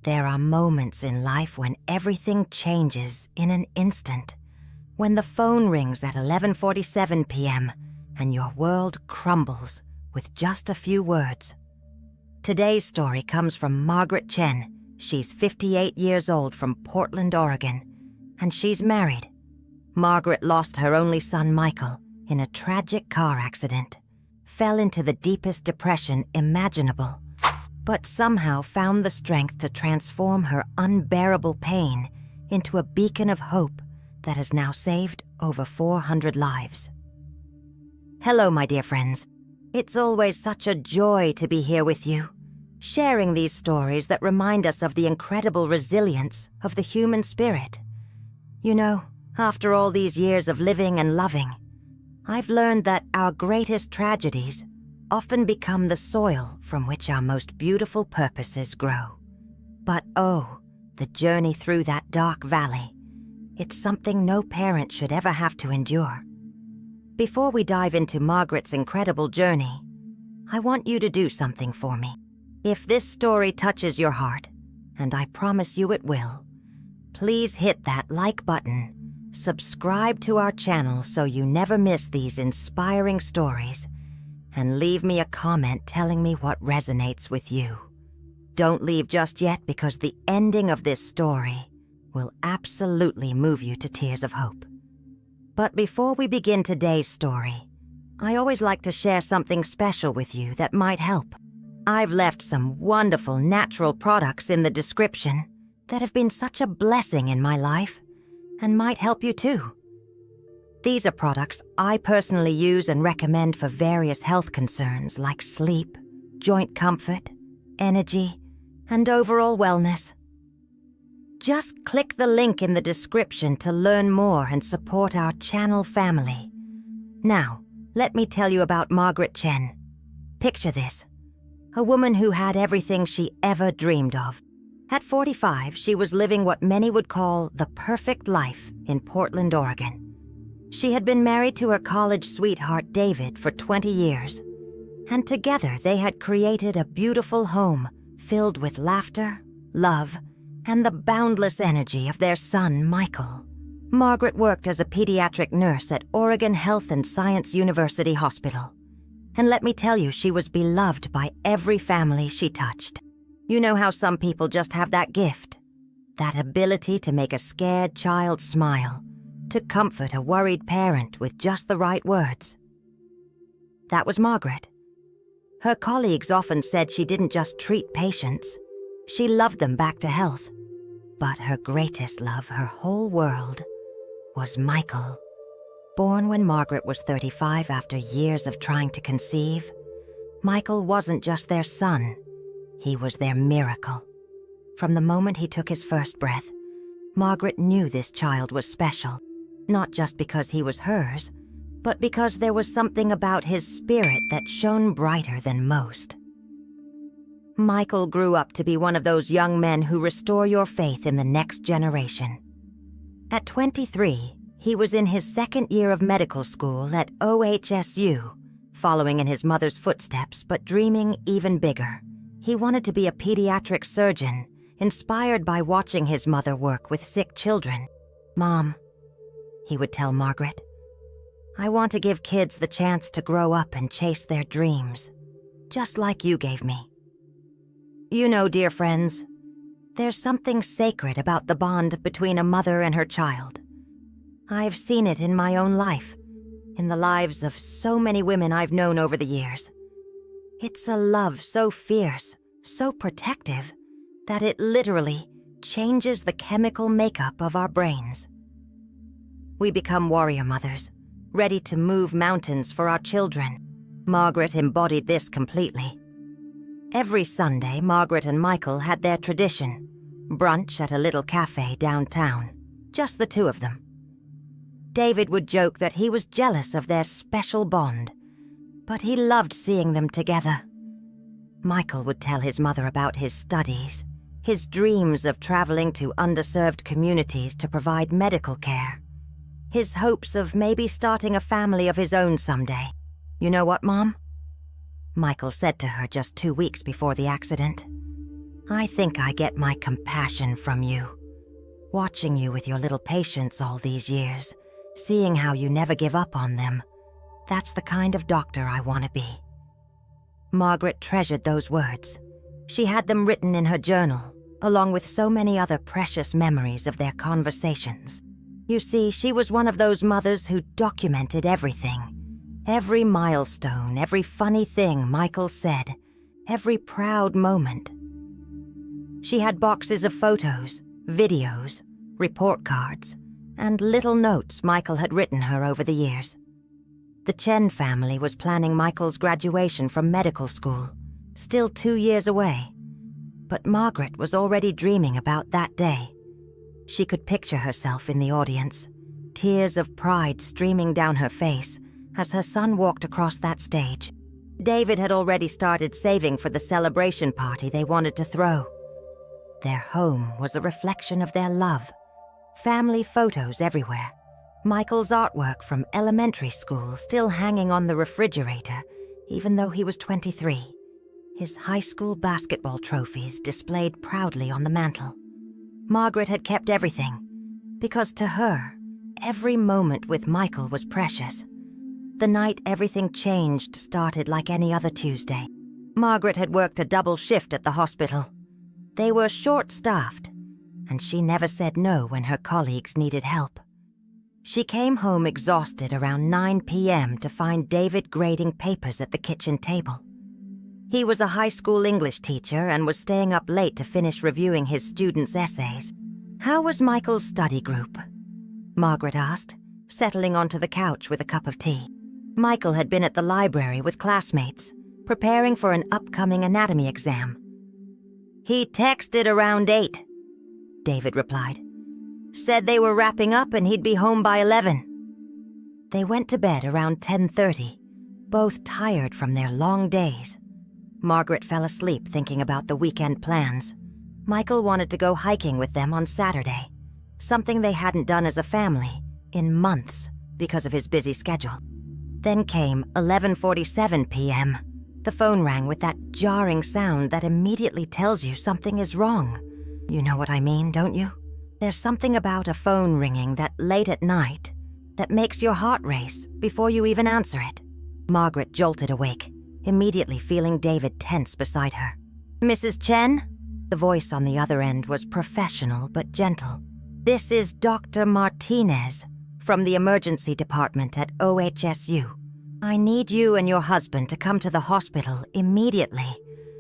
There are moments in life when everything changes in an instant. When the phone rings at 11:47 p.m. and your world crumbles with just a few words. Today's story comes from Margaret Chen. She's 58 years old from Portland, Oregon, and she's married. Margaret lost her only son, Michael, in a tragic car accident, fell into the deepest depression imaginable, but somehow found the strength to transform her unbearable pain into a beacon of hope that has now saved over 400 lives. Hello, my dear friends. It's always such a joy to be here with you, sharing these stories that remind us of the incredible resilience of the human spirit. You know, after all these years of living and loving, I've learned that our greatest tragedies often become the soil from which our most beautiful purposes grow. But oh, the journey through that dark valley. It's something no parent should ever have to endure. Before we dive into Margaret's incredible journey, I want you to do something for me. If this story touches your heart, and I promise you it will, please hit that like button, subscribe to our channel so you never miss these inspiring stories, and leave me a comment telling me what resonates with you. Don't leave just yet, because the ending of this story will absolutely move you to tears of hope. But before we begin today's story, I always like to share something special with you that might help. I've left some wonderful natural products in the description that have been such a blessing in my life and might help you too. These are products I personally use and recommend for various health concerns like sleep, joint comfort, energy, and overall wellness. Just click the link in the description to learn more and support our channel family. Now, let me tell you about Margaret Chen. Picture this: a woman who had everything she ever dreamed of. At 45, she was living what many would call the perfect life in Portland, Oregon. She had been married to her college sweetheart, David, for 20 years, and together they had created a beautiful home filled with laughter, love, and the boundless energy of their son, Michael. Margaret worked as a pediatric nurse at Oregon Health and Science University Hospital. And let me tell you, she was beloved by every family she touched. You know how some people just have that gift, that ability to make a scared child smile, to comfort a worried parent with just the right words. That was Margaret. Her colleagues often said she didn't just treat patients, she loved them back to health. But her greatest love, her whole world, was Michael. Born when Margaret was 35 after years of trying to conceive, Michael wasn't just their son, he was their miracle. From the moment he took his first breath, Margaret knew this child was special, not just because he was hers, but because there was something about his spirit that shone brighter than most. Michael grew up to be one of those young men who restore your faith in the next generation. At 23, he was in his second year of medical school at OHSU, following in his mother's footsteps but dreaming even bigger. He wanted to be a pediatric surgeon, inspired by watching his mother work with sick children. "Mom," he would tell Margaret, "I want to give kids the chance to grow up and chase their dreams, just like you gave me." You know, dear friends, there's something sacred about the bond between a mother and her child. I've seen it in my own life, in the lives of so many women I've known over the years. It's a love so fierce, so protective, that it literally changes the chemical makeup of our brains. We become warrior mothers, ready to move mountains for our children. Margaret embodied this completely. Every Sunday, Margaret and Michael had their tradition, brunch at a little cafe downtown, just the two of them. David would joke that he was jealous of their special bond, but he loved seeing them together. Michael would tell his mother about his studies, his dreams of traveling to underserved communities to provide medical care, his hopes of maybe starting a family of his own someday. "You know what, Mom?" Michael said to her just 2 weeks before the accident. I think I get my compassion from you. Watching you with your little patients all these years, seeing how you never give up on them, that's the kind of doctor I want to be." Margaret treasured those words. She had them written in her journal, along with so many other precious memories of their conversations. You see, she was one of those mothers who documented everything. Every milestone, every funny thing Michael said, every proud moment. She had boxes of photos, videos, report cards, and little notes Michael had written her over the years. The Chen family was planning Michael's graduation from medical school, still 2 years away. But Margaret was already dreaming about that day. She could picture herself in the audience, tears of pride streaming down her face as her son walked across that stage. David had already started saving for the celebration party they wanted to throw. Their home was a reflection of their love. Family photos everywhere. Michael's artwork from elementary school still hanging on the refrigerator, even though he was 23. His high school basketball trophies displayed proudly on the mantel. Margaret had kept everything, because to her, every moment with Michael was precious. The night everything changed started like any other Tuesday. Margaret had worked a double shift at the hospital. They were short-staffed, and she never said no when her colleagues needed help. She came home exhausted around 9 p.m. to find David grading papers at the kitchen table. He was a high school English teacher and was staying up late to finish reviewing his students' essays. "How was Michael's study group?" Margaret asked, settling onto the couch with a cup of tea. Michael had been at the library with classmates, preparing for an upcoming anatomy exam. "He texted around 8, David replied. "Said they were wrapping up and he'd be home by 11. They went to bed around 10:30, both tired from their long days. Margaret fell asleep thinking about the weekend plans. Michael wanted to go hiking with them on Saturday, something they hadn't done as a family in months because of his busy schedule. Then came 11:47 p.m. The phone rang with that jarring sound that immediately tells you something is wrong. You know what I mean, don't you? There's something about a phone ringing that late at night that makes your heart race before you even answer it. Margaret jolted awake, immediately feeling David tense beside her. "Mrs. Chen?" The voice on the other end was professional but gentle. "This is Dr. Martinez from the emergency department at OHSU. I need you and your husband to come to the hospital immediately.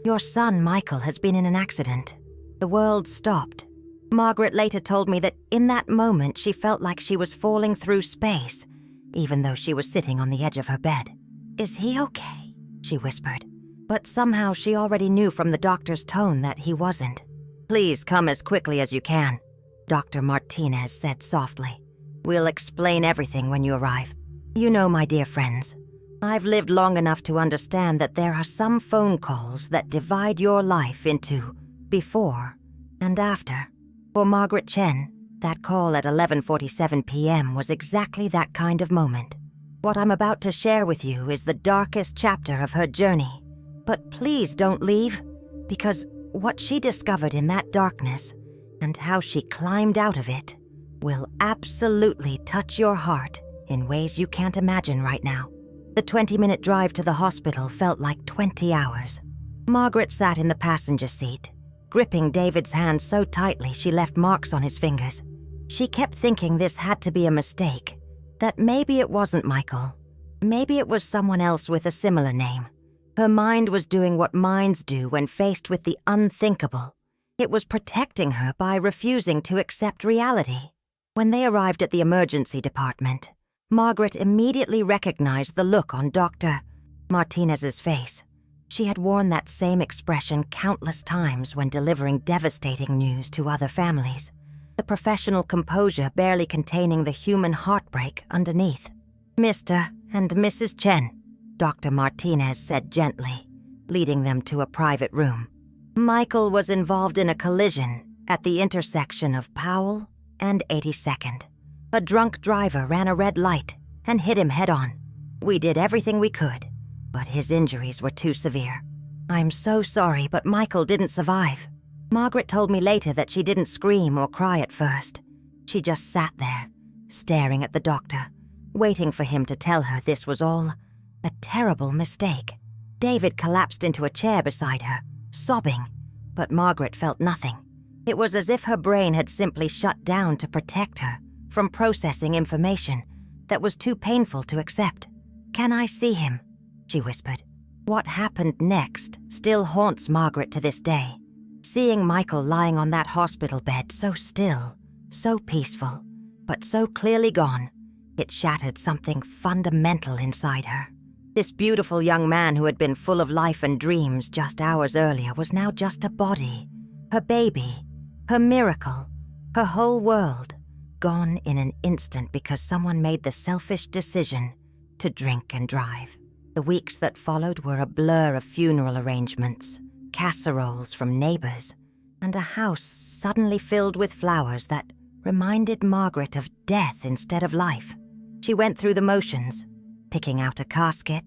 Your son, Michael, has been in an accident." The world stopped. Margaret later told me that in that moment she felt like she was falling through space, even though she was sitting on the edge of her bed. "Is he okay?" she whispered. But somehow she already knew from the doctor's tone that he wasn't. "Please come as quickly as you can," Dr. Martinez said softly. "We'll explain everything when you arrive. You know, my dear friends, I've lived long enough to understand that there are some phone calls that divide your life into before and after. For Margaret Chen, that call at 11:47 p.m. was exactly that kind of moment. What I'm about to share with you is the darkest chapter of her journey. But please don't leave, because what she discovered in that darkness and how she climbed out of it will absolutely touch your heart in ways you can't imagine right now." The 20-minute drive to the hospital felt like 20 hours. Margaret sat in the passenger seat, gripping David's hand so tightly she left marks on his fingers. She kept thinking this had to be a mistake, that maybe it wasn't Michael. Maybe it was someone else with a similar name. Her mind was doing what minds do when faced with the unthinkable. It was protecting her by refusing to accept reality. When they arrived at the emergency department, Margaret immediately recognized the look on Dr. Martinez's face. She had worn that same expression countless times when delivering devastating news to other families, the professional composure barely containing the human heartbreak underneath. "Mr. and Mrs. Chen," Dr. Martinez said gently, leading them to a private room. "Michael was involved in a collision at the intersection of Powell and 82nd. A drunk driver ran a red light and hit him head-on. We did everything we could, but his injuries were too severe. I'm so sorry, but Michael didn't survive." Margaret told me later that she didn't scream or cry at first. She just sat there, staring at the doctor, waiting for him to tell her this was all a terrible mistake. David collapsed into a chair beside her, sobbing, but Margaret felt nothing. It was as if her brain had simply shut down to protect her from processing information that was too painful to accept. "Can I see him?" she whispered. What happened next still haunts Margaret to this day. Seeing Michael lying on that hospital bed so still, so peaceful, but so clearly gone, it shattered something fundamental inside her. This beautiful young man who had been full of life and dreams just hours earlier was now just a body. Her baby, her miracle, her whole world, gone in an instant because someone made the selfish decision to drink and drive. The weeks that followed were a blur of funeral arrangements, casseroles from neighbors, and a house suddenly filled with flowers that reminded Margaret of death instead of life. She went through the motions, picking out a casket,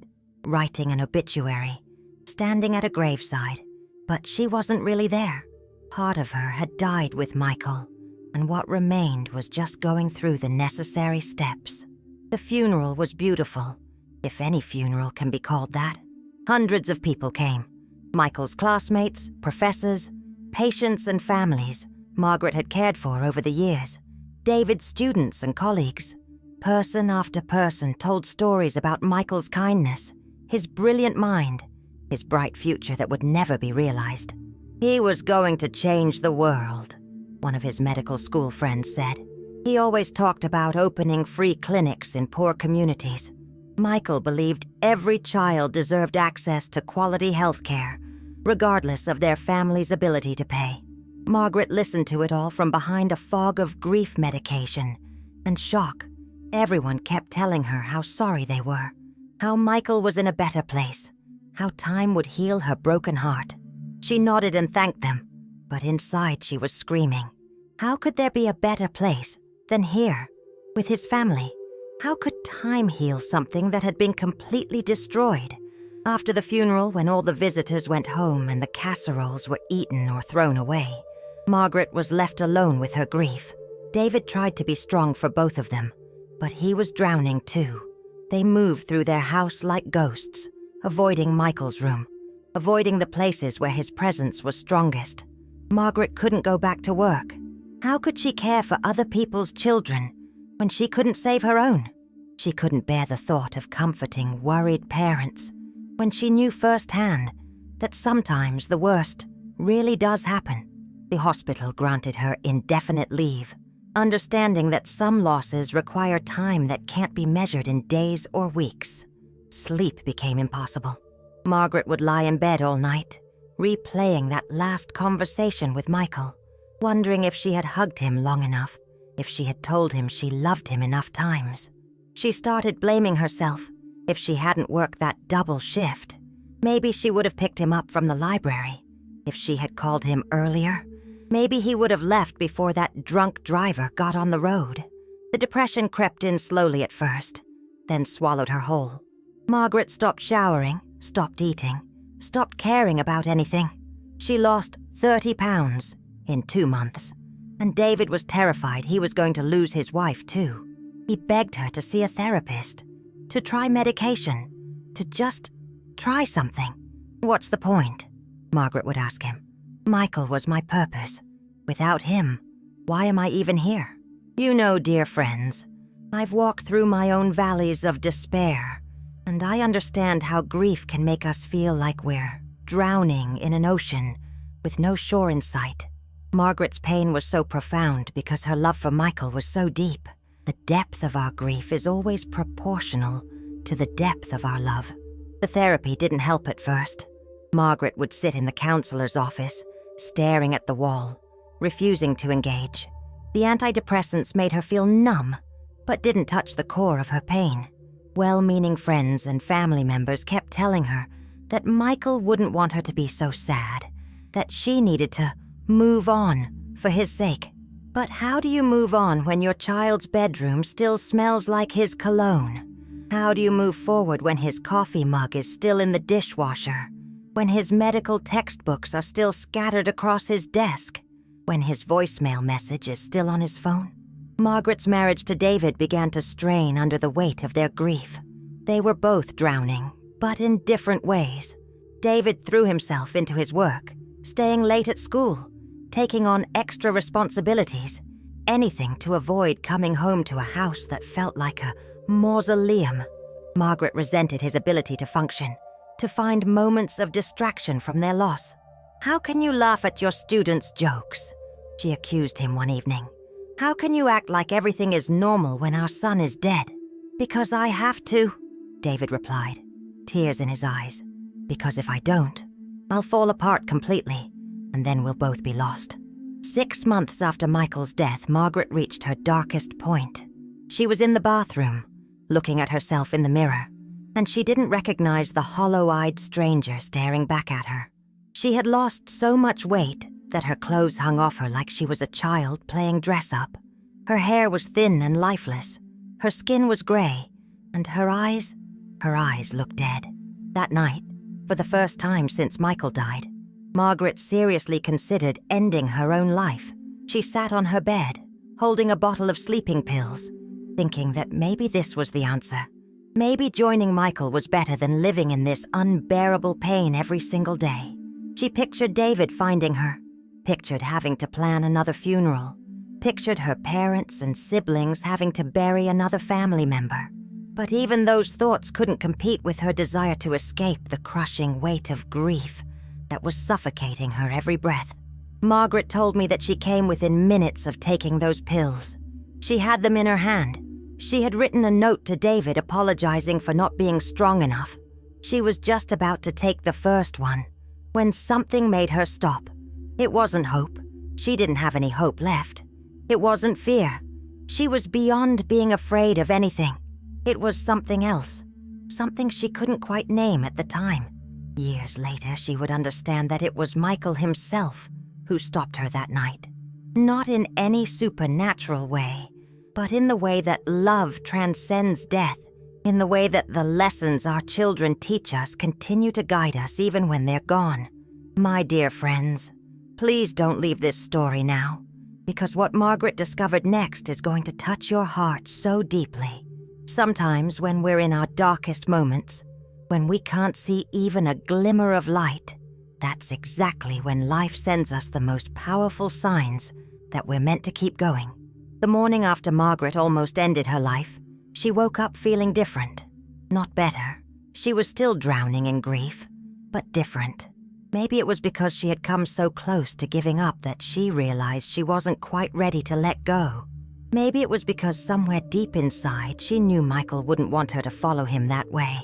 writing an obituary, standing at a graveside, but she wasn't really there. Part of her had died with Michael, and what remained was just going through the necessary steps. The funeral was beautiful, if any funeral can be called that. Hundreds of people came. Michael's classmates, professors, patients and families Margaret had cared for over the years. David's students and colleagues. Person after person told stories about Michael's kindness, his brilliant mind, his bright future that would never be realized. He was going to change the world, one of his medical school friends said. He always talked about opening free clinics in poor communities. Michael believed every child deserved access to quality health care, regardless of their family's ability to pay. Margaret listened to it all from behind a fog of grief medication and shock. Everyone kept telling her how sorry they were, how Michael was in a better place, how time would heal her broken heart. She nodded and thanked them, but inside she was screaming. How could there be a better place than here, with his family? How could time heal something that had been completely destroyed? After the funeral, when all the visitors went home and the casseroles were eaten or thrown away, Margaret was left alone with her grief. David tried to be strong for both of them, but he was drowning too. They moved through their house like ghosts, avoiding Michael's room, avoiding the places where his presence was strongest. Margaret couldn't go back to work. How could she care for other people's children when she couldn't save her own? She couldn't bear the thought of comforting worried parents when she knew firsthand that sometimes the worst really does happen. The hospital granted her indefinite leave, understanding that some losses require time that can't be measured in days or weeks. Sleep became impossible. Margaret would lie in bed all night, replaying that last conversation with Michael, wondering if she had hugged him long enough, if she had told him she loved him enough times. She started blaming herself. If she hadn't worked that double shift, maybe she would have picked him up from the library. If she had called him earlier, maybe he would have left before that drunk driver got on the road. The depression crept in slowly at first, then swallowed her whole. Margaret stopped showering, stopped eating, stopped caring about anything. She lost 30 pounds in 2 months, and David was terrified he was going to lose his wife too. He begged her to see a therapist, to try medication, to just try something. "What's the point?" Margaret would ask him. "Michael was my purpose. Without him, why am I even here?" You know, dear friends, I've walked through my own valleys of despair, and I understand how grief can make us feel like we're drowning in an ocean with no shore in sight. Margaret's pain was so profound because her love for Michael was so deep. The depth of our grief is always proportional to the depth of our love. The therapy didn't help at first. Margaret would sit in the counselor's office, staring at the wall, refusing to engage. The antidepressants made her feel numb, but didn't touch the core of her pain. Well-meaning friends and family members kept telling her that Michael wouldn't want her to be so sad, that she needed to move on for his sake. But how do you move on when your child's bedroom still smells like his cologne? How do you move forward when his coffee mug is still in the dishwasher, when his medical textbooks are still scattered across his desk, when his voicemail message is still on his phone. Margaret's marriage to David began to strain under the weight of their grief. They were both drowning, but in different ways. David threw himself into his work, staying late at school, taking on extra responsibilities, anything to avoid coming home to a house that felt like a mausoleum. Margaret resented his ability to function, to find moments of distraction from their loss. "How can you laugh at your students' jokes?" she accused him one evening. "How can you act like everything is normal when our son is dead?" "Because I have to," David replied, tears in his eyes. "Because if I don't, I'll fall apart completely, and then we'll both be lost." 6 months after Michael's death, Margaret reached her darkest point. She was in the bathroom, looking at herself in the mirror, and she didn't recognize the hollow-eyed stranger staring back at her. She had lost so much weight that her clothes hung off her like she was a child playing dress-up. Her hair was thin and lifeless. Her skin was gray, and her eyes looked dead. That night, for the first time since Michael died, Margaret seriously considered ending her own life. She sat on her bed, holding a bottle of sleeping pills, thinking that maybe this was the answer. Maybe joining Michael was better than living in this unbearable pain every single day. She pictured David finding her, pictured having to plan another funeral, pictured her parents and siblings having to bury another family member. But even those thoughts couldn't compete with her desire to escape the crushing weight of grief that was suffocating her every breath. Margaret told me that she came within minutes of taking those pills. She had them in her hand. She had written a note to David apologizing for not being strong enough. She was just about to take the first one when something made her stop. It wasn't hope. She didn't have any hope left. It wasn't fear. She was beyond being afraid of anything. It was something else, something she couldn't quite name at the time. Years later, she would understand that it was Michael himself who stopped her that night. Not in any supernatural way, but in the way that love transcends death, in the way that the lessons our children teach us continue to guide us even when they're gone. My dear friends, please don't leave this story now, because what Margaret discovered next is going to touch your heart so deeply. Sometimes when we're in our darkest moments, when we can't see even a glimmer of light, that's exactly when life sends us the most powerful signs that we're meant to keep going. The morning after Margaret almost ended her life, she woke up feeling different. Not better. She was still drowning in grief, but different. Maybe it was because she had come so close to giving up that she realized she wasn't quite ready to let go. Maybe it was because somewhere deep inside she knew Michael wouldn't want her to follow him that way.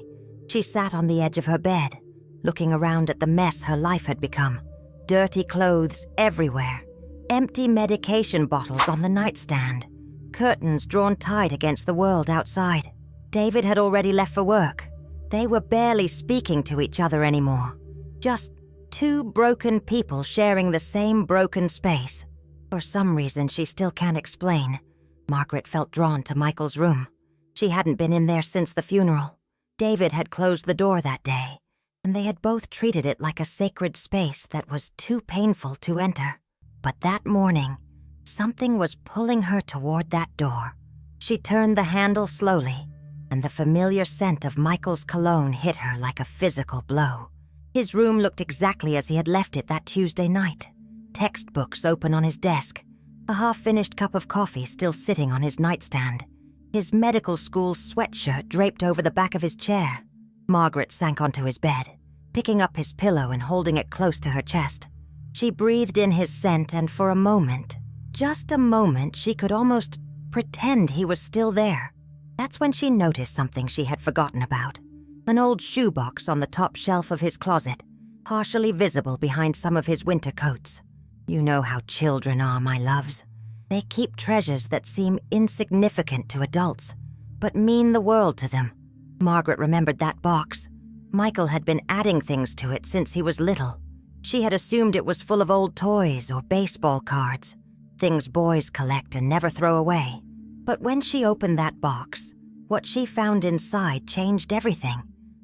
She sat on the edge of her bed, looking around at the mess her life had become. Dirty clothes everywhere, empty medication bottles on the nightstand, curtains drawn tight against the world outside. David had already left for work. They were barely speaking to each other anymore. Just two broken people sharing the same broken space. For some reason she still can't explain, Margaret felt drawn to Michael's room. She hadn't been in there since the funeral. David had closed the door that day, and they had both treated it like a sacred space that was too painful to enter. But that morning, something was pulling her toward that door. She turned the handle slowly, and the familiar scent of Michael's cologne hit her like a physical blow. His room looked exactly as he had left it that Tuesday night. Textbooks open on his desk, a half-finished cup of coffee still sitting on his nightstand, his medical school sweatshirt draped over the back of his chair. Margaret sank onto his bed, picking up his pillow and holding it close to her chest. She breathed in his scent, and for a moment, just a moment, she could almost pretend he was still there. That's when she noticed something she had forgotten about. An old shoebox on the top shelf of his closet, partially visible behind some of his winter coats. You know how children are, my loves. They keep treasures that seem insignificant to adults, but mean the world to them. Margaret remembered that box. Michael had been adding things to it since he was little. She had assumed it was full of old toys or baseball cards, things boys collect and never throw away. But when she opened that box, what she found inside changed everything.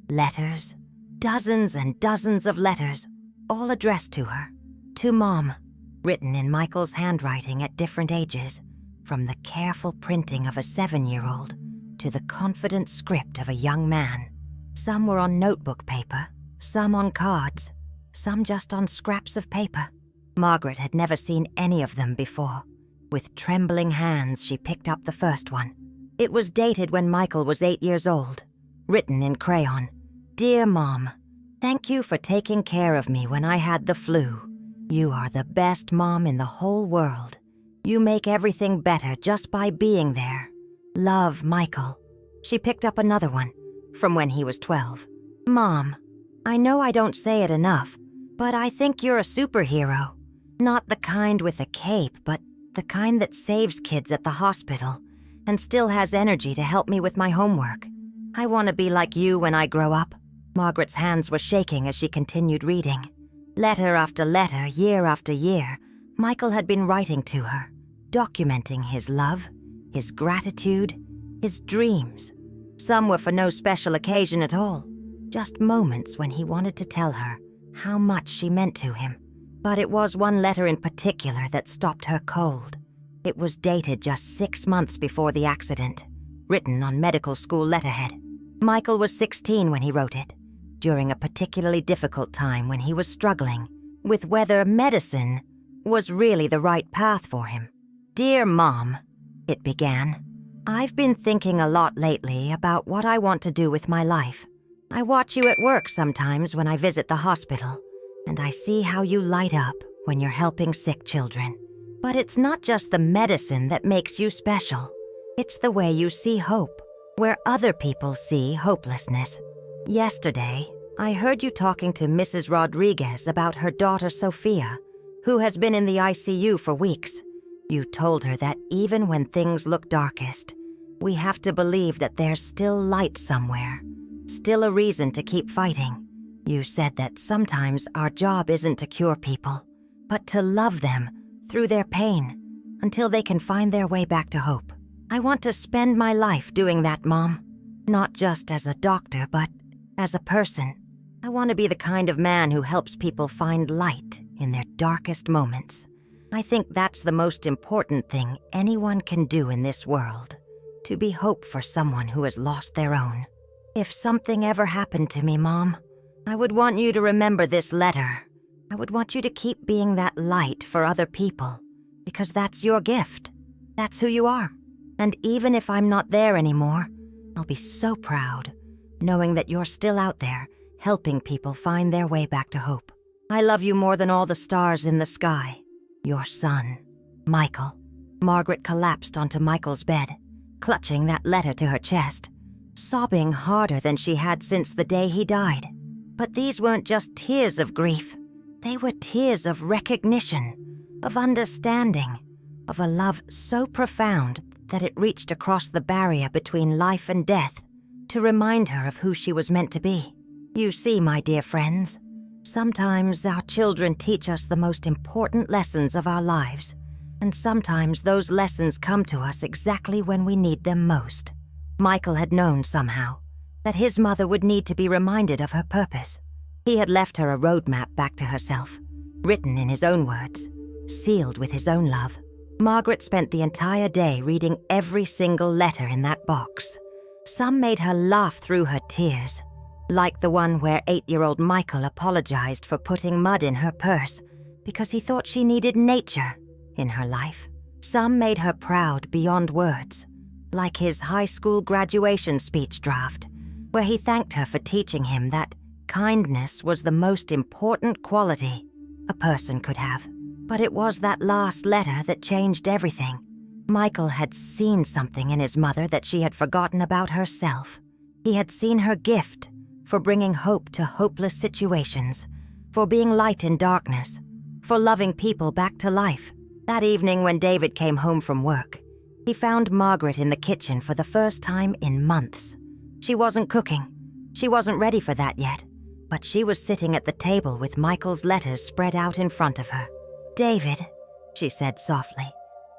Letters, Dozens and dozens of letters, all addressed to her. To Mom, written in Michael's handwriting at different ages, from the careful printing of a 7-year-old to the confident script of a young man. Some were on notebook paper, some on cards, some just on scraps of paper. Margaret had never seen any of them before. With trembling hands, she picked up the first one. It was dated when Michael was 8 years old, written in crayon. Dear Mom, thank you for taking care of me when I had the flu. You are the best mom in the whole world. You make everything better just by being there. Love, Michael. She picked up another one, from when he was 12. Mom, I know I don't say it enough, but I think you're a superhero. Not the kind with a cape, but the kind that saves kids at the hospital and still has energy to help me with my homework. I want to be like you when I grow up. Margaret's hands were shaking as she continued reading. Letter after letter, year after year, Michael had been writing to her, documenting his love, his gratitude, his dreams. Some were for no special occasion at all, just moments when he wanted to tell her how much she meant to him. But it was one letter in particular that stopped her cold. It was dated just 6 months before the accident, written on medical school letterhead. Michael was 16 when he wrote it, during a particularly difficult time when he was struggling with whether medicine was really the right path for him. Dear Mom, it began, I've been thinking a lot lately about what I want to do with my life. I watch you at work sometimes when I visit the hospital, and I see how you light up when you're helping sick children. But it's not just the medicine that makes you special. It's the way you see hope, where other people see hopelessness. Yesterday, I heard you talking to Mrs. Rodriguez about her daughter Sophia, who has been in the ICU for weeks. You told her that even when things look darkest, we have to believe that there's still light somewhere, still a reason to keep fighting. You said that sometimes our job isn't to cure people, but to love them through their pain until they can find their way back to hope. I want to spend my life doing that, Mom. Not just as a doctor, but as a person. I want to be the kind of man who helps people find light in their darkest moments. I think that's the most important thing anyone can do in this world, to be hope for someone who has lost their own. If something ever happened to me, Mom, I would want you to remember this letter. I would want you to keep being that light for other people, because that's your gift. That's who you are. And even if I'm not there anymore, I'll be so proud, knowing that you're still out there, helping people find their way back to hope. I love you more than all the stars in the sky. Your son, Michael. Margaret collapsed onto Michael's bed, clutching that letter to her chest, sobbing harder than she had since the day he died. But these weren't just tears of grief. They were tears of recognition, of understanding, of a love so profound that it reached across the barrier between life and death to remind her of who she was meant to be. You see, my dear friends, sometimes our children teach us the most important lessons of our lives, and sometimes those lessons come to us exactly when we need them most. Michael had known somehow that his mother would need to be reminded of her purpose. He had left her a roadmap back to herself, written in his own words, sealed with his own love. Margaret spent the entire day reading every single letter in that box. Some made her laugh through her tears, like the one where 8-year-old Michael apologized for putting mud in her purse because he thought she needed nature in her life. Some made her proud beyond words, like his high school graduation speech draft, where he thanked her for teaching him that kindness was the most important quality a person could have. But it was that last letter that changed everything. Michael had seen something in his mother that she had forgotten about herself. He had seen her gift for bringing hope to hopeless situations, for being light in darkness, for loving people back to life. That evening when David came home from work, he found Margaret in the kitchen for the first time in months. She wasn't cooking. She wasn't ready for that yet, but she was sitting at the table with Michael's letters spread out in front of her. David, she said softly,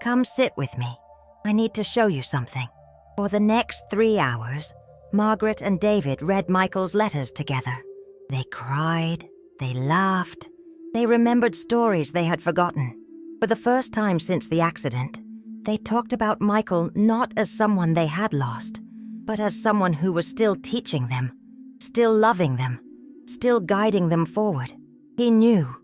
come sit with me. I need to show you something. For the next 3 hours, Margaret and David read Michael's letters together. They cried, they laughed, they remembered stories they had forgotten. For the first time since the accident, they talked about Michael not as someone they had lost, but as someone who was still teaching them, still loving them, still guiding them forward. He knew,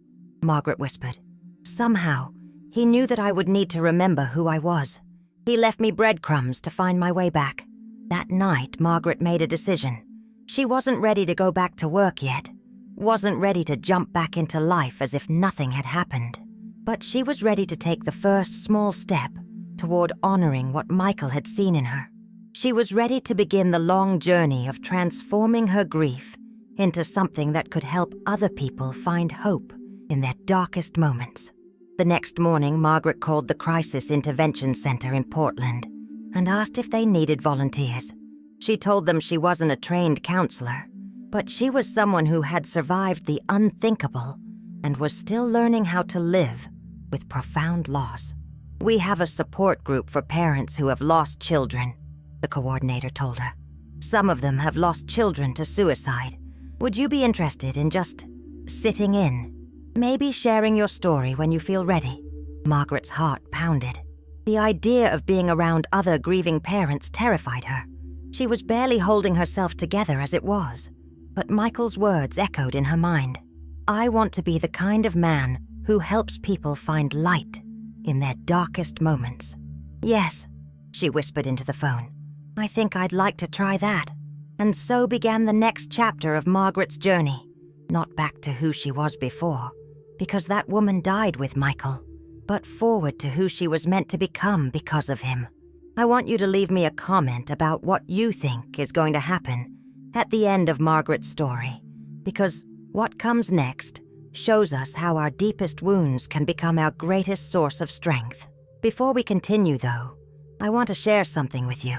Margaret whispered. Somehow, he knew that I would need to remember who I was. He left me breadcrumbs to find my way back. That night, Margaret made a decision. She wasn't ready to go back to work yet, wasn't ready to jump back into life as if nothing had happened. But she was ready to take the first small step toward honoring what Michael had seen in her. She was ready to begin the long journey of transforming her grief into something that could help other people find hope in their darkest moments. The next morning, Margaret called the Crisis Intervention Center in Portland and asked if they needed volunteers. She told them she wasn't a trained counselor, but she was someone who had survived the unthinkable and was still learning how to live with profound loss. "We have a support group for parents who have lost children," the coordinator told her. "Some of them have lost children to suicide. Would you be interested in just sitting in? Maybe sharing your story when you feel ready?" Margaret's heart pounded. The idea of being around other grieving parents terrified her. She was barely holding herself together as it was. But Michael's words echoed in her mind. "I want to be the kind of man who helps people find light in their darkest moments." "Yes," she whispered into the phone. "I think I'd like to try that." And so began the next chapter of Margaret's journey. Not back to who she was before, because that woman died with Michael, but forward to who she was meant to become because of him. I want you to leave me a comment about what you think is going to happen at the end of Margaret's story, because what comes next shows us how our deepest wounds can become our greatest source of strength. Before we continue, though, I want to share something with you.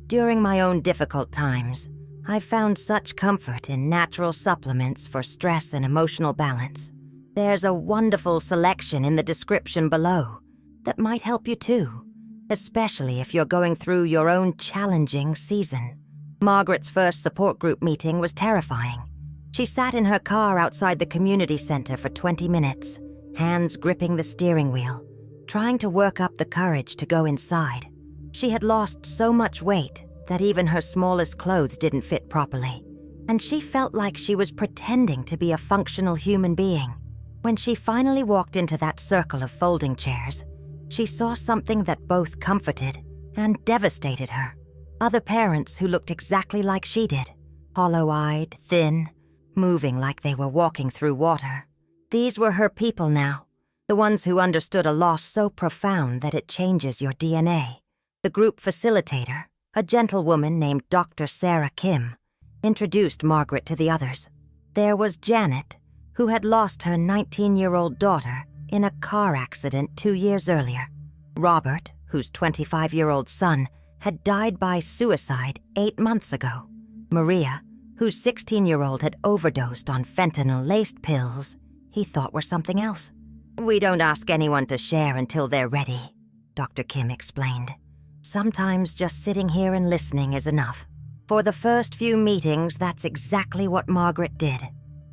During my own difficult times, I've found such comfort in natural supplements for stress and emotional balance. There's a wonderful selection in the description below that might help you too, especially if you're going through your own challenging season. Margaret's first support group meeting was terrifying. She sat in her car outside the community center for 20 minutes, hands gripping the steering wheel, trying to work up the courage to go inside. She had lost so much weight that even her smallest clothes didn't fit properly, and she felt like she was pretending to be a functional human being. When she finally walked into that circle of folding chairs, she saw something that both comforted and devastated her. Other parents who looked exactly like she did, hollow-eyed, thin, moving like they were walking through water. These were her people now, the ones who understood a loss so profound that it changes your DNA. The group facilitator, a gentlewoman named Dr. Sarah Kim, introduced Margaret to the others. There was Janet, who had lost her 19-year-old daughter in a car accident 2 years earlier. Robert, whose 25-year-old son had died by suicide 8 months ago. Maria, whose 16-year-old had overdosed on fentanyl-laced pills he thought were something else. "We don't ask anyone to share until they're ready," Dr. Kim explained. "Sometimes just sitting here and listening is enough." For the first few meetings, that's exactly what Margaret did.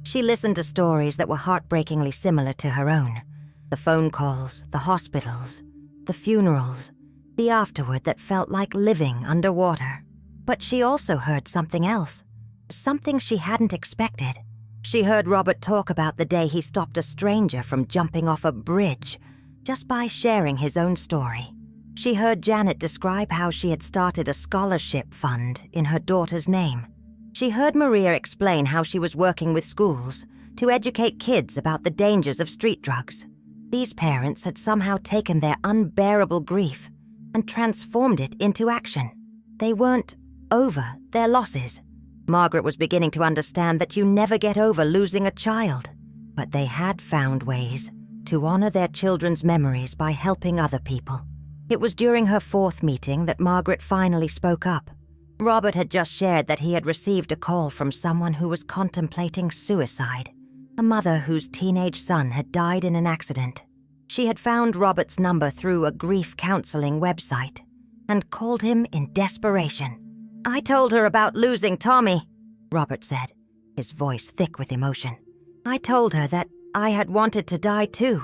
She listened to stories that were heartbreakingly similar to her own. The phone calls, the hospitals, the funerals, the afterward that felt like living underwater. But she also heard something else, something she hadn't expected. She heard Robert talk about the day he stopped a stranger from jumping off a bridge just by sharing his own story. She heard Janet describe how she had started a scholarship fund in her daughter's name. She heard Maria explain how she was working with schools to educate kids about the dangers of street drugs. These parents had somehow taken their unbearable grief and transformed it into action. They weren't over their losses. Margaret was beginning to understand that you never get over losing a child, but they had found ways to honor their children's memories by helping other people. It was during her 4th meeting that Margaret finally spoke up. Robert had just shared that he had received a call from someone who was contemplating suicide, a mother whose teenage son had died in an accident. She had found Robert's number through a grief counseling website and called him in desperation. "I told her about losing Tommy," Robert said, his voice thick with emotion. "I told her that I had wanted to die too,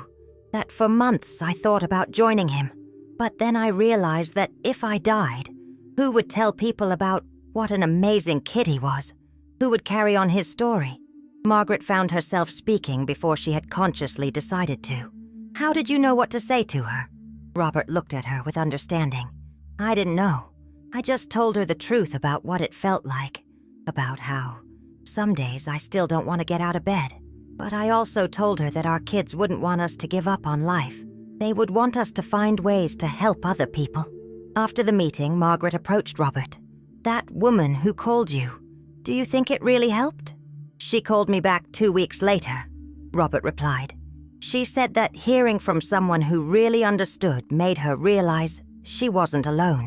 that for months I thought about joining him. But then I realized that if I died, who would tell people about what an amazing kid he was? Who would carry on his story?" Margaret found herself speaking before she had consciously decided to. "How did you know what to say to her?" Robert looked at her with understanding. "I didn't know. I just told her the truth about what it felt like, about how some days I still don't want to get out of bed. But I also told her that our kids wouldn't want us to give up on life. They would want us to find ways to help other people." After the meeting, Margaret approached Robert. "That woman who called you, do you think it really helped?" "She called me back 2 weeks later," Robert replied. "She said that hearing from someone who really understood made her realize she wasn't alone.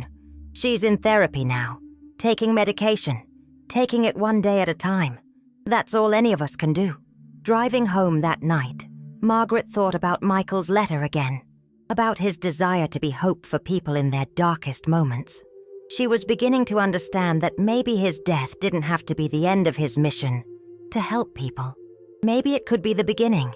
She's in therapy now, taking medication, taking it one day at a time. That's all any of us can do." Driving home that night, Margaret thought about Michael's letter again, about his desire to be hope for people in their darkest moments. She was beginning to understand that maybe his death didn't have to be the end of his mission to help people. Maybe it could be the beginning.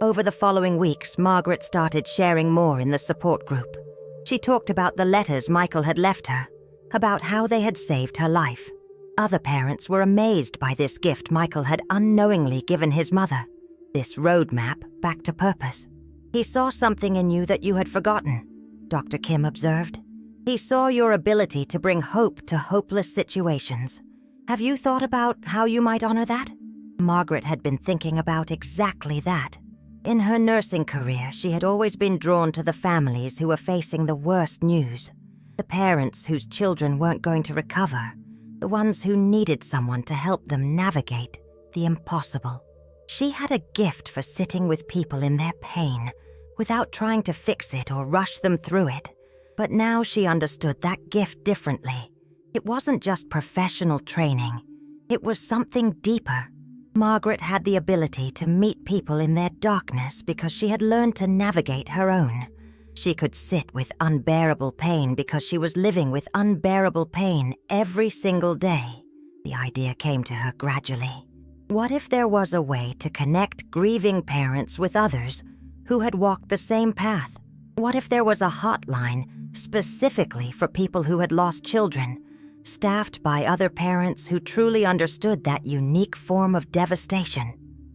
Over the following weeks, Margaret started sharing more in the support group. She talked about the letters Michael had left her, about how they had saved her life. Other parents were amazed by this gift Michael had unknowingly given his mother, this roadmap back to purpose. "He saw something in you that you had forgotten," Dr. Kim observed. "He saw your ability to bring hope to hopeless situations. Have you thought about how you might honor that?" Margaret had been thinking about exactly that. In her nursing career, she had always been drawn to the families who were facing the worst news, the parents whose children weren't going to recover, the ones who needed someone to help them navigate the impossible. She had a gift for sitting with people in their pain without trying to fix it or rush them through it. But now she understood that gift differently. It wasn't just professional training. It was something deeper. Margaret had the ability to meet people in their darkness because she had learned to navigate her own. She could sit with unbearable pain because she was living with unbearable pain every single day. The idea came to her gradually. What if there was a way to connect grieving parents with others who had walked the same path? What if there was a hotline specifically for people who had lost children, staffed by other parents who truly understood that unique form of devastation?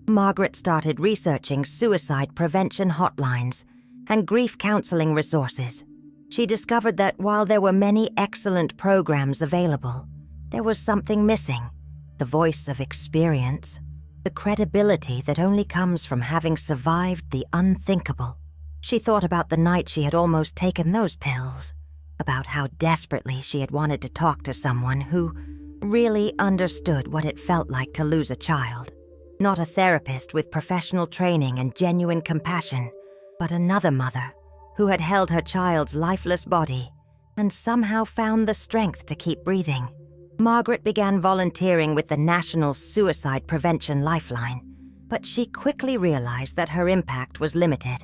Margaret started researching suicide prevention hotlines and grief counseling resources. She discovered that while there were many excellent programs available, there was something missing: the voice of experience, the credibility that only comes from having survived the unthinkable. She thought about the night she had almost taken those pills, about how desperately she had wanted to talk to someone who really understood what it felt like to lose a child. Not a therapist with professional training and genuine compassion, but another mother who had held her child's lifeless body and somehow found the strength to keep breathing. Margaret began volunteering with the National Suicide Prevention Lifeline, but she quickly realized that her impact was limited.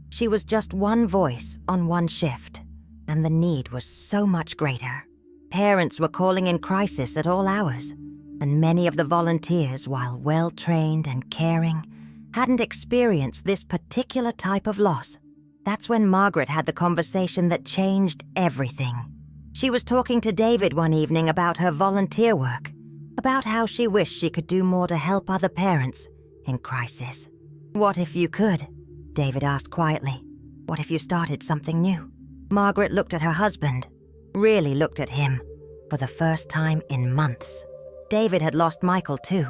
She was just one voice on one shift, and the need was so much greater. Parents were calling in crisis at all hours, and many of the volunteers, while well-trained and caring, hadn't experienced this particular type of loss. That's when Margaret had the conversation that changed everything. She was talking to David one evening about her volunteer work, about how she wished she could do more to help other parents in crisis. "What if you could?" David asked quietly. "What if you started something new?" Margaret looked at her husband, really looked at him, for the first time in months. David had lost Michael too,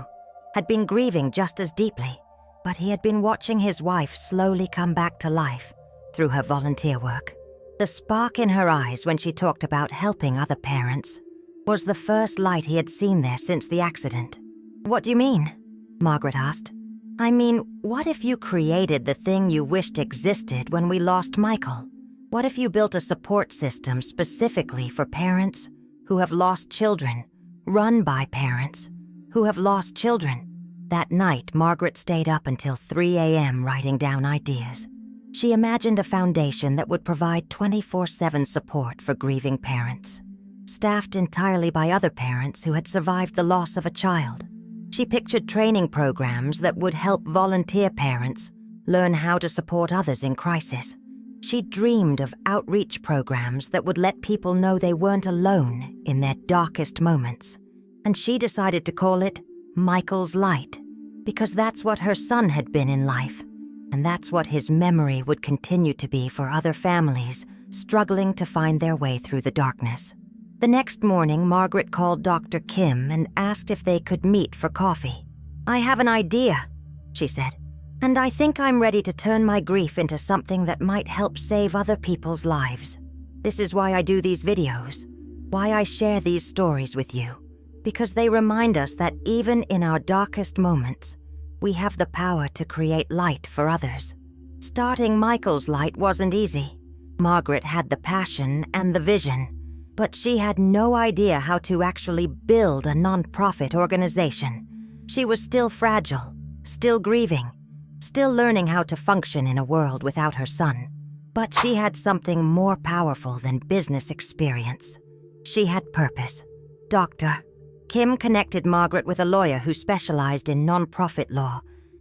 had been grieving just as deeply, but he had been watching his wife slowly come back to life through her volunteer work. The spark in her eyes when she talked about helping other parents was the first light he had seen there since the accident. "What do you mean?" Margaret asked. "I mean, what if you created the thing you wished existed when we lost Michael? What if you built a support system specifically for parents who have lost children, run by parents who have lost children?" That night, Margaret stayed up until 3 a.m. writing down ideas. She imagined a foundation that would provide 24/7 support for grieving parents, staffed entirely by other parents who had survived the loss of a child. She pictured training programs that would help volunteer parents learn how to support others in crisis. She dreamed of outreach programs that would let people know they weren't alone in their darkest moments. And she decided to call it Michael's Light, because that's what her son had been in life, and that's what his memory would continue to be for other families struggling to find their way through the darkness. The next morning, Margaret called Dr. Kim and asked if they could meet for coffee. "I have an idea," she said, "and I think I'm ready to turn my grief into something that might help save other people's lives. This is why I do these videos, why I share these stories with you, because they remind us that even in our darkest moments, we have the power to create light for others." Starting Michael's Light wasn't easy. Margaret had the passion and the vision, but she had no idea how to actually build a nonprofit organization. She was still fragile, still grieving, still learning how to function in a world without her son. But she had something more powerful than business experience. She had purpose. Doctor Kim connected Margaret with a lawyer who specialized in nonprofit law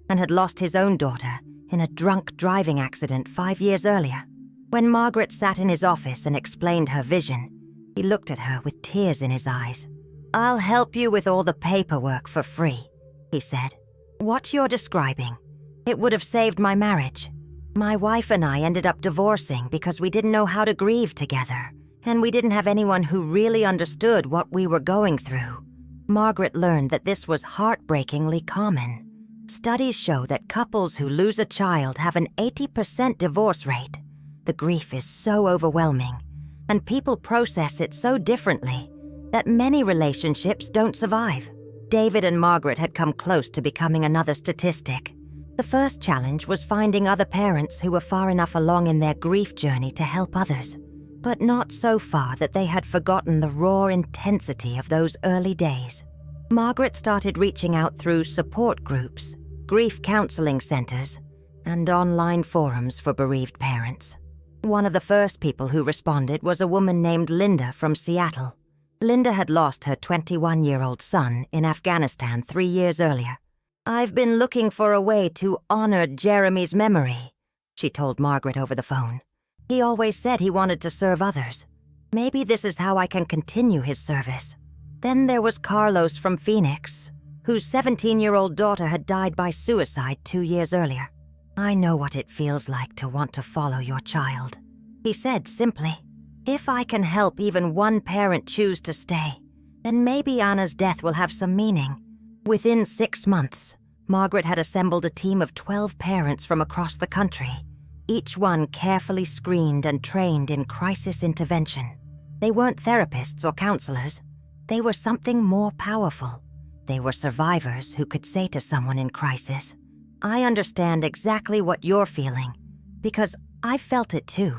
and had lost his own daughter in a drunk driving accident 5 years earlier. When Margaret sat in his office and explained her vision, he looked at her with tears in his eyes. "I'll help you with all the paperwork for free," he said. "What you're describing, it would have saved my marriage. My wife and I ended up divorcing because we didn't know how to grieve together, and we didn't have anyone who really understood what we were going through." Margaret learned that this was heartbreakingly common. Studies show that couples who lose a child have an 80% divorce rate. The grief is so overwhelming, and people process it so differently that many relationships don't survive. David and Margaret had come close to becoming another statistic. The first challenge was finding other parents who were far enough along in their grief journey to help others, but not so far that they had forgotten the raw intensity of those early days. Margaret started reaching out through support groups, grief counseling centers, and online forums for bereaved parents. One of the first people who responded was a woman named Linda from Seattle. Linda had lost her 21-year-old son in Afghanistan 3 years earlier. "I've been looking for a way to honor Jeremy's memory," she told Margaret over the phone. "He always said he wanted to serve others. Maybe this is how I can continue his service." Then there was Carlos from Phoenix, whose 17-year-old daughter had died by suicide 2 years earlier. "I know what it feels like to want to follow your child," he said simply. "If I can help even one parent choose to stay, then maybe Anna's death will have some meaning." Within 6 months, Margaret had assembled a team of 12 parents from across the country, each one carefully screened and trained in crisis intervention. They weren't therapists or counselors. They were something more powerful. They were survivors who could say to someone in crisis, "I understand exactly what you're feeling, because I felt it too,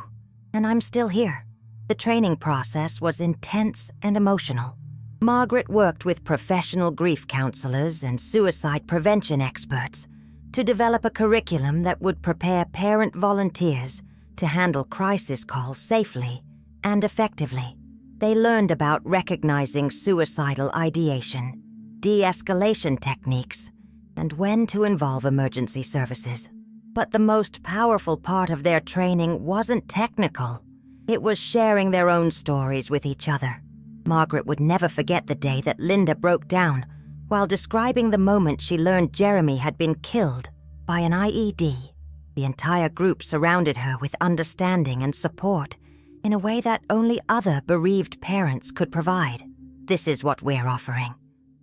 and I'm still here." The training process was intense and emotional. Margaret worked with professional grief counselors and suicide prevention experts to develop a curriculum that would prepare parent volunteers to handle crisis calls safely and effectively. They learned about recognizing suicidal ideation, de-escalation techniques, and when to involve emergency services. But the most powerful part of their training wasn't technical. It was sharing their own stories with each other. Margaret would never forget the day that Linda broke down while describing the moment she learned Jeremy had been killed by an IED. The entire group surrounded her with understanding and support in a way that only other bereaved parents could provide. This is what we're offering,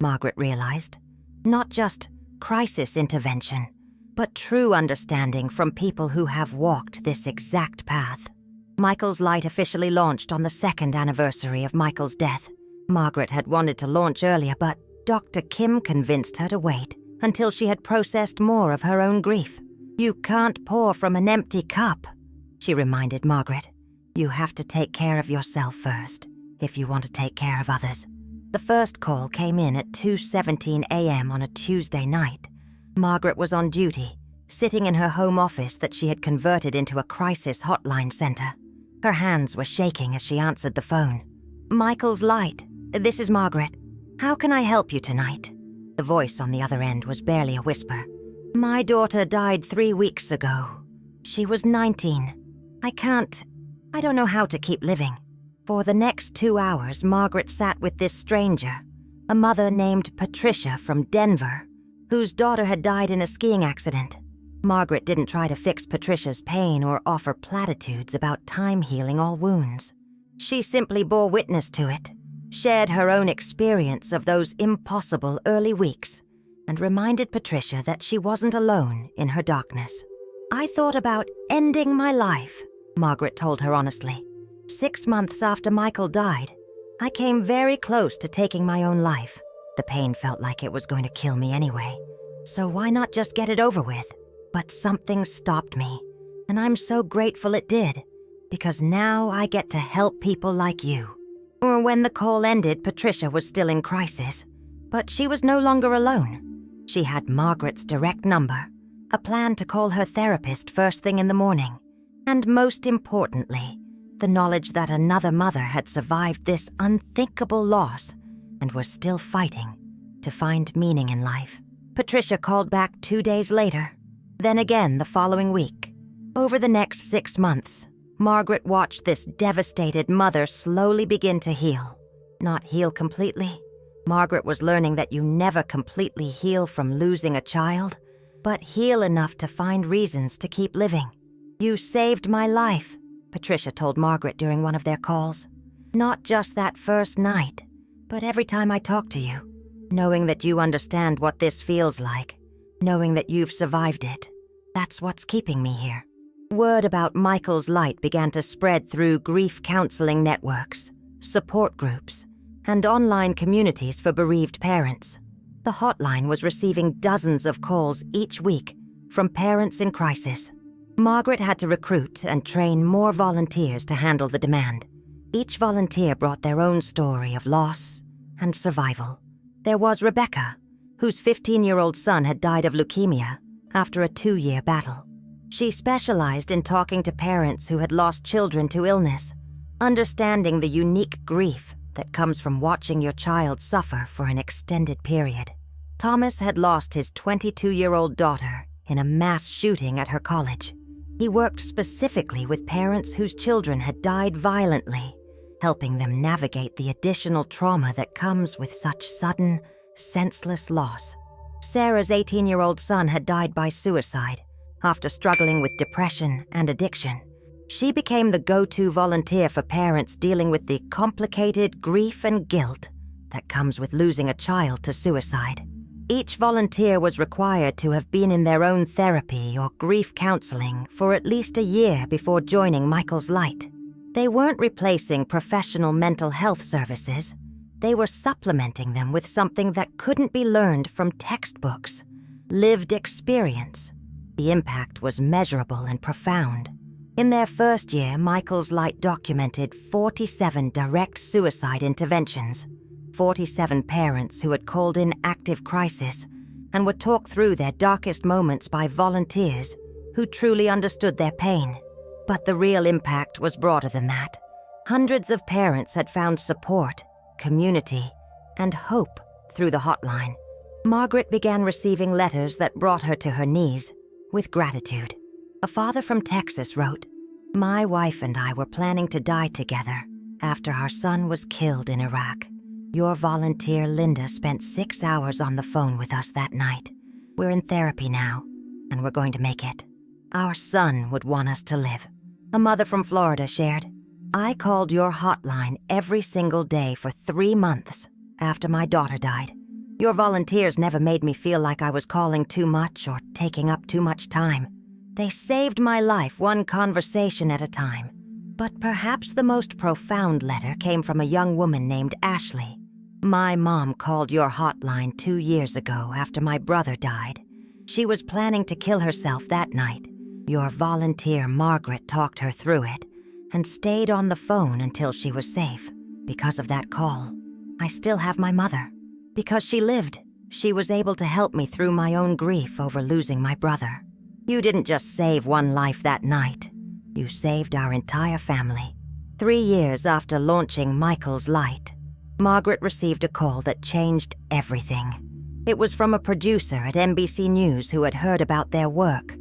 Margaret realized. Not just crisis intervention, but true understanding from people who have walked this exact path. Michael's Light officially launched on the 2nd anniversary of Michael's death. Margaret had wanted to launch earlier, but Dr. Kim convinced her to wait until she had processed more of her own grief. "You can't pour from an empty cup," she reminded Margaret. "You have to take care of yourself first, if you want to take care of others." The first call came in at 2:17 a.m. on a Tuesday night. Margaret was on duty, sitting in her home office that she had converted into a crisis hotline center. Her hands were shaking as she answered the phone. "Michael's Light, this is Margaret. How can I help you tonight?" The voice on the other end was barely a whisper. "My daughter died 3 weeks ago. She was 19. I don't know how to keep living." For the next 2 hours, Margaret sat with this stranger, a mother named Patricia from Denver, whose daughter had died in a skiing accident. Margaret didn't try to fix Patricia's pain or offer platitudes about time healing all wounds. She simply bore witness to it, shared her own experience of those impossible early weeks, and reminded Patricia that she wasn't alone in her darkness. "I thought about ending my life," Margaret told her honestly. 6 months after Michael died, I came very close to taking my own life. The pain felt like it was going to kill me anyway, so why not just get it over with? But something stopped me, and I'm so grateful it did, because now I get to help people like you." Or when the call ended, Patricia was still in crisis, but she was no longer alone. She had Margaret's direct number, a plan to call her therapist first thing in the morning, and most importantly, the knowledge that another mother had survived this unthinkable loss and was still fighting to find meaning in life. Patricia called back 2 days later, then again the following week. Over the next 6 months, Margaret watched this devastated mother slowly begin to heal. Not heal completely. Margaret was learning that you never completely heal from losing a child, but heal enough to find reasons to keep living. "You saved my life," Patricia told Margaret during one of their calls. "Not just that first night, but every time I talk to you, knowing that you understand what this feels like, knowing that you've survived it. That's what's keeping me here." Word about Michael's light began to spread through grief counseling networks, support groups, and online communities for bereaved parents. The hotline was receiving dozens of calls each week from parents in crisis. Margaret had to recruit and train more volunteers to handle the demand. Each volunteer brought their own story of loss and survival. There was Rebecca, whose 15-year-old son had died of leukemia after a 2-year battle. She specialized in talking to parents who had lost children to illness, understanding the unique grief that comes from watching your child suffer for an extended period. Thomas had lost his 22-year-old daughter in a mass shooting at her college. He worked specifically with parents whose children had died violently, helping them navigate the additional trauma that comes with such sudden, senseless loss. Sarah's 18-year-old son had died by suicide after struggling with depression and addiction. She became the go-to volunteer for parents dealing with the complicated grief and guilt that comes with losing a child to suicide. Each volunteer was required to have been in their own therapy or grief counseling for at least a year before joining Michael's Light. They weren't replacing professional mental health services. They were supplementing them with something that couldn't be learned from textbooks, lived experience. The impact was measurable and profound. In their first year, Michael's Light documented 47 direct suicide interventions, 47 parents who had called in active crisis and would talk through their darkest moments by volunteers who truly understood their pain. But the real impact was broader than that. Hundreds of parents had found support, community, and hope through the hotline. Margaret began receiving letters that brought her to her knees with gratitude. A father from Texas wrote, "My wife and I were planning to die together after our son was killed in Iraq. Your volunteer Linda spent 6 hours on the phone with us that night. We're in therapy now, and we're going to make it. Our son would want us to live." A mother from Florida shared, "I called your hotline every single day for 3 months after my daughter died. Your volunteers never made me feel like I was calling too much or taking up too much time. They saved my life one conversation at a time." But perhaps the most profound letter came from a young woman named Ashley. "My mom called your hotline 2 years ago after my brother died. She was planning to kill herself that night. Your volunteer Margaret talked her through it and stayed on the phone until she was safe. Because of that call, I still have my mother. Because she lived, she was able to help me through my own grief over losing my brother. You didn't just save one life that night. You saved our entire family." 3 years after launching Michael's Light, Margaret received a call that changed everything. It was from a producer at NBC News who had heard about their work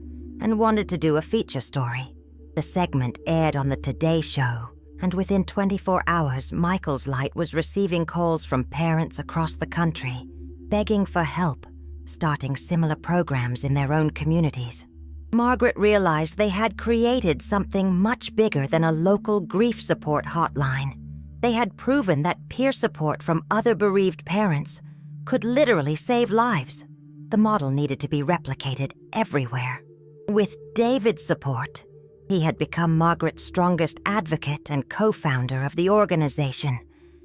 and wanted to do a feature story. The segment aired on the Today Show, and within 24 hours, Michael's Light was receiving calls from parents across the country, begging for help, starting similar programs in their own communities. Margaret realized they had created something much bigger than a local grief support hotline. They had proven that peer support from other bereaved parents could literally save lives. The model needed to be replicated everywhere. With David's support, he had become Margaret's strongest advocate and co-founder of the organization.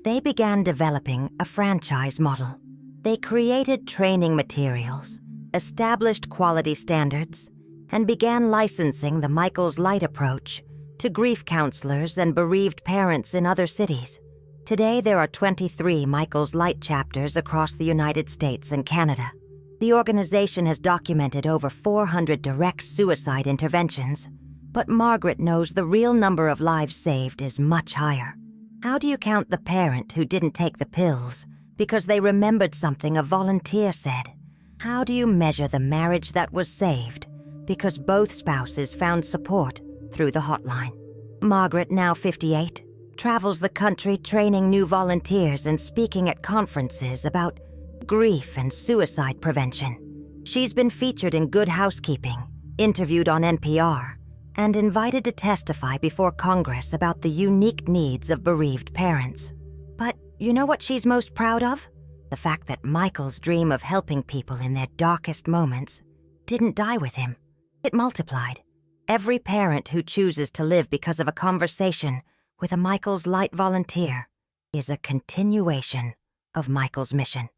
They began developing a franchise model. They created training materials, established quality standards, and began licensing the Michael's Light approach to grief counselors and bereaved parents in other cities. Today, there are 23 Michael's Light chapters across the United States and Canada. The organization has documented over 400 direct suicide interventions, but Margaret knows the real number of lives saved is much higher. How do you count the parent who didn't take the pills because they remembered something a volunteer said? How do you measure the marriage that was saved because both spouses found support through the hotline? Margaret, now 58, travels the country training new volunteers and speaking at conferences about grief and suicide prevention. She's been featured in Good Housekeeping, interviewed on NPR, and invited to testify before Congress about the unique needs of bereaved parents. But you know what she's most proud of? The fact that Michael's dream of helping people in their darkest moments didn't die with him. It multiplied. Every parent who chooses to live because of a conversation with a Michael's Light volunteer is a continuation of Michael's mission.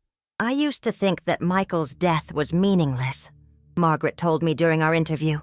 I used to think that Michael's death was meaningless, Margaret told me during our interview.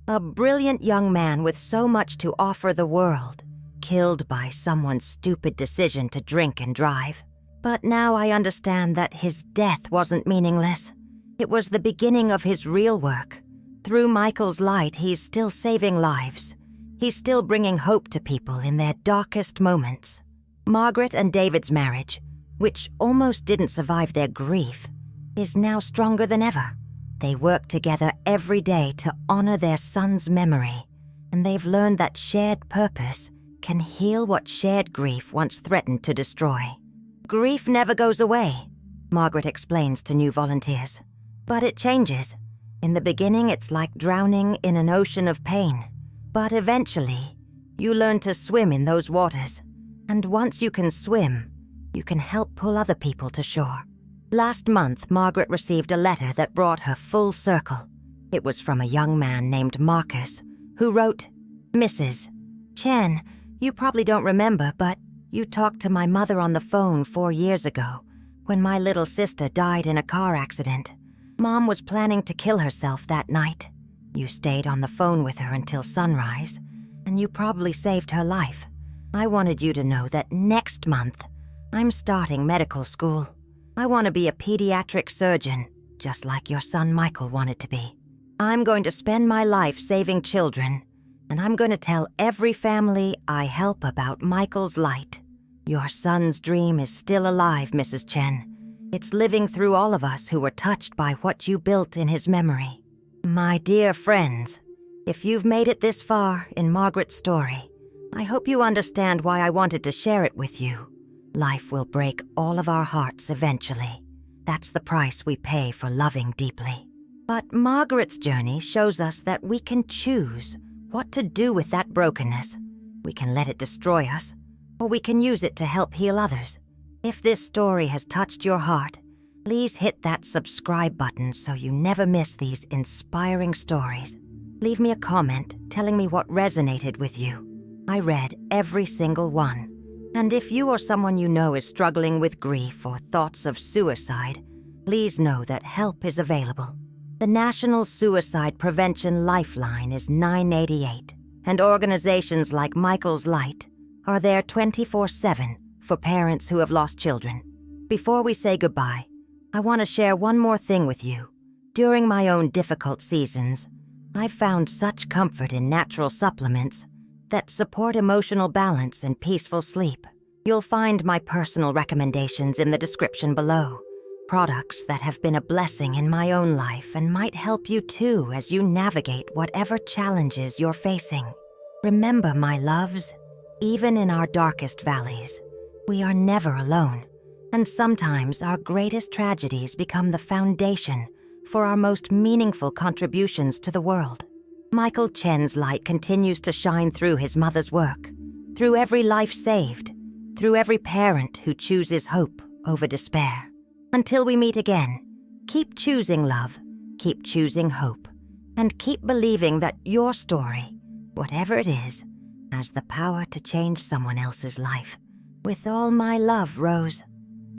A brilliant young man with so much to offer the world, killed by someone's stupid decision to drink and drive. But now I understand that his death wasn't meaningless. It was the beginning of his real work. Through Michael's Light, he's still saving lives. He's still bringing hope to people in their darkest moments. Margaret and David's marriage, which almost didn't survive their grief, is now stronger than ever. They work together every day to honor their son's memory, and they've learned that shared purpose can heal what shared grief once threatened to destroy. Grief never goes away, Margaret explains to new volunteers, but it changes. In the beginning, it's like drowning in an ocean of pain, but eventually, you learn to swim in those waters, and once you can swim, you can help pull other people to shore. Last month, Margaret received a letter that brought her full circle. It was from a young man named Marcus, who wrote, "Mrs. Chen, you probably don't remember, but you talked to my mother on the phone 4 years ago when my little sister died in a car accident. Mom was planning to kill herself that night. You stayed on the phone with her until sunrise, and you probably saved her life. I wanted you to know that next month, I'm starting medical school. I want to be a pediatric surgeon, just like your son Michael wanted to be. I'm going to spend my life saving children, and I'm going to tell every family I help about Michael's Light. Your son's dream is still alive, Mrs. Chen. It's living through all of us who were touched by what you built in his memory. My dear friends, if you've made it this far in Margaret's story, I hope you understand why I wanted to share it with you. Life will break all of our hearts eventually. That's the price we pay for loving deeply. But Margaret's journey shows us that we can choose what to do with that brokenness. We can let it destroy us, or we can use it to help heal others. If this story has touched your heart, please hit that subscribe button so you never miss these inspiring stories. Leave me a comment telling me what resonated with you. I read every single one. And if you or someone you know is struggling with grief or thoughts of suicide, please know that help is available. The National Suicide Prevention Lifeline is 988, and organizations like Michael's Light are there 24/7 for parents who have lost children. Before we say goodbye, I want to share one more thing with you. During my own difficult seasons, I've found such comfort in natural supplements that support emotional balance and peaceful sleep. You'll find my personal recommendations in the description below. products that have been a blessing in my own life and might help you too as you navigate whatever challenges you're facing. Remember, my loves, even in our darkest valleys, we are never alone, and sometimes our greatest tragedies become the foundation for our most meaningful contributions to the world. Michael Chen's light continues to shine through his mother's work, through every life saved, through every parent who chooses hope over despair. Until we meet again, keep choosing love, keep choosing hope, and keep believing that your story, whatever it is, has the power to change someone else's life. With all my love, Rose.